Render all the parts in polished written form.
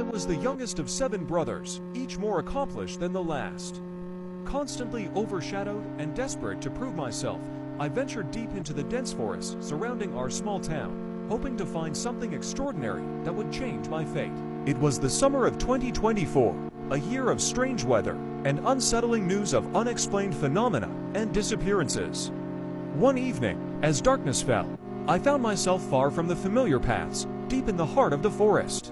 I was the youngest of 7 brothers, each more accomplished than the last. Constantly overshadowed and desperate to prove myself, I ventured deep into the dense forest surrounding our small town, hoping to find something extraordinary that would change my fate. It was the summer of 2024, a year of strange weather and unsettling news of unexplained phenomena and disappearances. One evening, as darkness fell, I found myself far from the familiar paths, deep in the heart of the forest.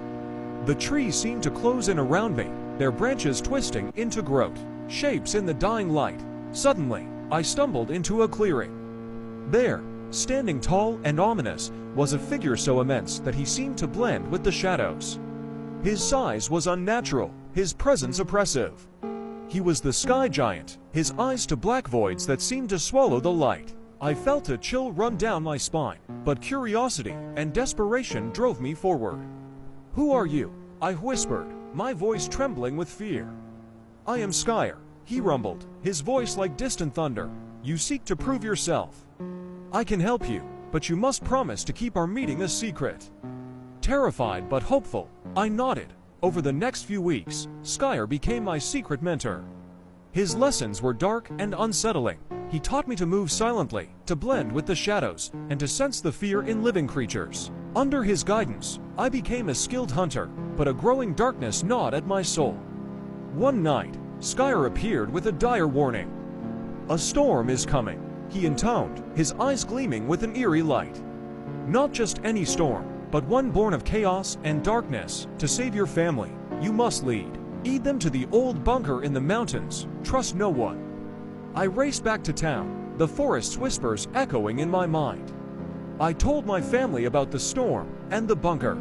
The trees seemed to close in around me, their branches twisting into groat shapes in the dying light. Suddenly, I stumbled into a clearing. There, standing tall and ominous, was a figure so immense that he seemed to blend with the shadows. His size was unnatural, his presence oppressive. He was the sky giant, his eyes to black voids that seemed to swallow the light. I felt a chill run down my spine, but curiosity and desperation drove me forward. "Who are you?" I whispered, my voice trembling with fear. "I am Skyer," he rumbled, his voice like distant thunder. "You seek to prove yourself. I can help you, but you must promise to keep our meeting a secret." Terrified but hopeful, I nodded. Over the next few weeks, Skyer became my secret mentor. His lessons were dark and unsettling. He taught me to move silently, to blend with the shadows, and to sense the fear in living creatures. Under his guidance, I became a skilled hunter, but a growing darkness gnawed at my soul. One night, Skyer appeared with a dire warning. "A storm is coming," he intoned, his eyes gleaming with an eerie light. "Not just any storm, but one born of chaos and darkness. To save your family, you must lead. Lead them to the old bunker in the mountains. Trust no one." I raced back to town, the forest's whispers echoing in my mind. I told my family about the storm and the bunker.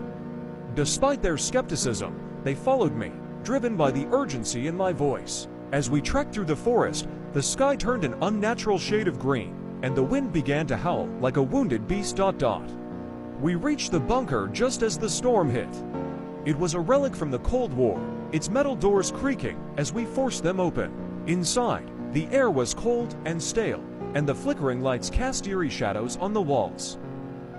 Despite their skepticism, they followed me, driven by the urgency in my voice. As we trekked through the forest, the sky turned an unnatural shade of green, and the wind began to howl like a wounded beast. We reached the bunker just as the storm hit. It was a relic from the Cold War, its metal doors creaking as we forced them open. Inside, the air was cold and stale, and the flickering lights cast eerie shadows on the walls.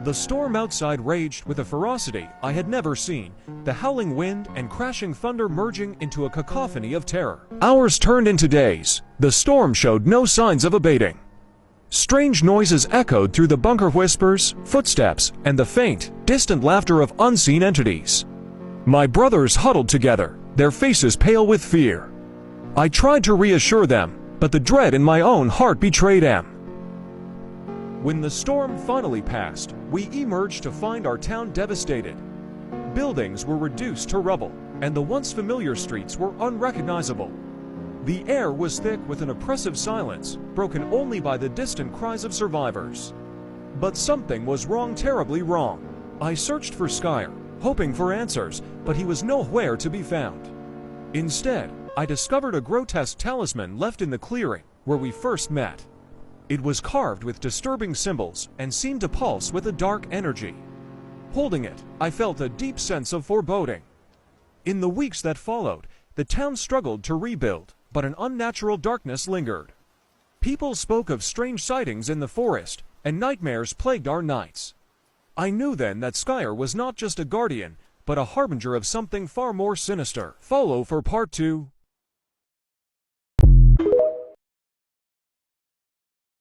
The storm outside raged with a ferocity I had never seen, the howling wind and crashing thunder merging into a cacophony of terror. Hours turned into days. The storm showed no signs of abating. Strange noises echoed through the bunker, whispers, footsteps, and the faint, distant laughter of unseen entities. My brothers huddled together, their faces pale with fear. I tried to reassure them, but the dread in my own heart betrayed them. When the storm finally passed, we emerged to find our town devastated. Buildings were reduced to rubble, and the once familiar streets were unrecognizable. The air was thick with an oppressive silence, broken only by the distant cries of survivors. But something was wrong, terribly wrong. I searched for Skyer, hoping for answers, but he was nowhere to be found. Instead, I discovered a grotesque talisman left in the clearing where we first met. It was carved with disturbing symbols and seemed to pulse with a dark energy. Holding it, I felt a deep sense of foreboding. In the weeks that followed, the town struggled to rebuild, but an unnatural darkness lingered. People spoke of strange sightings in the forest, and nightmares plagued our nights. I knew then that Skyer was not just a guardian, but a harbinger of something far more sinister. Follow for Part 2.